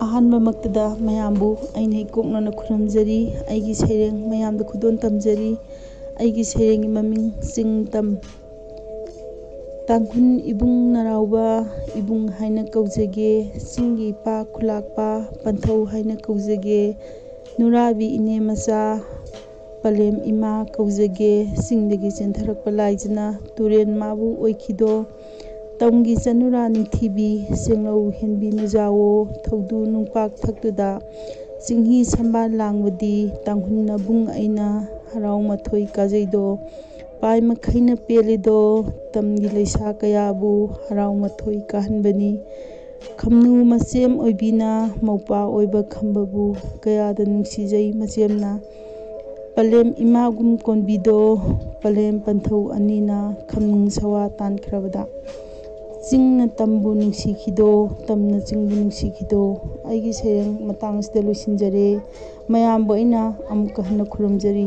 ꯑꯍꯥꯟꯕꯃꯛꯇꯗ ꯃꯌꯥꯝꯕꯨ ꯑꯩꯅ ꯏꯀꯣꯛꯅꯅ ꯈꯨꯔꯨꯝꯖꯔꯤ꯫ ꯑꯩꯒꯤ ꯁꯩꯔꯦꯡ ꯃꯌꯥꯝꯗ ꯈꯨꯗꯣꯜ ꯇꯝꯖꯔꯤ꯫ ꯑꯩꯒꯤ ꯁꯩꯔꯦꯡꯒꯤ ꯃꯃꯤꯡ ꯆꯤꯡꯇꯝ꯫ ꯇꯥꯡꯈꯨꯜ ꯏꯕꯨꯡ ꯅꯔꯥꯎꯕ ꯏꯕꯨꯡ ꯍꯥꯏꯅ ꯀꯧꯖꯒꯦ, ꯆꯤꯡꯒꯤ ꯏꯄꯥ ꯈꯨꯜꯂꯥꯛꯄ ꯄꯟꯊꯧ ꯍꯥꯏꯅ ꯀꯧꯖꯒꯦ, ꯅꯨꯔꯥꯕꯤ ꯏꯅꯦ ꯃꯆꯥ ꯄꯂꯦꯝ ꯏꯃꯥ ꯀꯧꯖꯒꯦ, ꯆꯤꯡꯗꯒꯤ ꯆꯦꯟꯊꯔꯛꯄ ꯂꯥꯏꯖꯅ ꯇꯨꯔꯦꯟ ꯃꯥꯕꯨ ꯑꯣꯏꯈꯤꯗꯣ, ꯇꯝꯒꯤ ꯆꯅꯨꯔꯥ ꯅꯤꯡꯊꯤꯕꯤ ꯆꯦꯡꯂꯧ ꯍꯦꯟꯕꯤ ꯅꯨꯖꯥꯋꯣ, ꯊꯧꯗꯨ ꯅꯨꯡꯄꯥꯛ ꯊꯛꯇꯨꯗ ꯆꯤꯡꯍꯤ ꯁꯝꯕꯥꯜ ꯂꯥꯡꯕꯗꯤ ꯇꯥꯡꯈꯨꯜ ꯅꯕꯨꯡ ꯑꯩꯅ ꯍꯔꯥꯎ ꯃꯊꯣꯏ ꯀꯥꯖꯩꯗꯣ, ꯄꯥꯏ ꯃꯈꯩꯅ ꯄꯦꯜꯂꯤꯗꯣ, ꯇꯝꯒꯤ ꯂꯩꯁꯥ ꯀꯌꯥꯕꯨ ꯍꯔꯥꯎ ꯃꯊꯣꯏ ꯀꯥꯍꯟꯕꯅꯤ, ꯈꯝꯅꯨ ꯃꯆꯦꯝ ꯑꯣꯏꯕꯤꯅ ꯃꯧꯄꯥ ꯑꯣꯏꯕ ꯈꯝꯕꯕꯨ ꯀꯌꯥꯗ ꯅꯨꯡꯁꯤꯖꯩ ꯃꯆꯦꯝꯅ, ꯄꯂꯦꯝ ꯏꯃꯥꯒꯨꯝ ꯀꯣꯟꯕꯤꯗꯣ, ꯄꯂꯦꯝ ꯄꯟꯊꯧ ꯑꯅꯤꯅ ꯈꯝꯅꯨꯡ ꯁꯋꯥ ꯇꯥꯟꯈ꯭ꯔꯕꯗ, ꯆꯤꯡꯅ ꯇꯝꯕꯨ ꯅꯨꯡꯁꯤꯈꯤꯗꯣ, ꯇꯝꯅ ꯆꯤꯡꯕꯨ ꯅꯨꯡꯁꯤꯈꯤꯗꯣ꯫ ꯑꯩꯒꯤ ꯁꯩꯔꯦꯡ ꯃꯇꯥꯡ ꯑꯁꯤꯗ ꯂꯣꯏꯁꯤꯟꯖꯔꯦ꯫ ꯃꯌꯥꯝꯕꯨ ꯑꯩꯅ ꯑꯃꯨꯛꯀ ꯍꯟꯅ ꯈꯨꯔꯨꯝꯖꯔꯤ꯫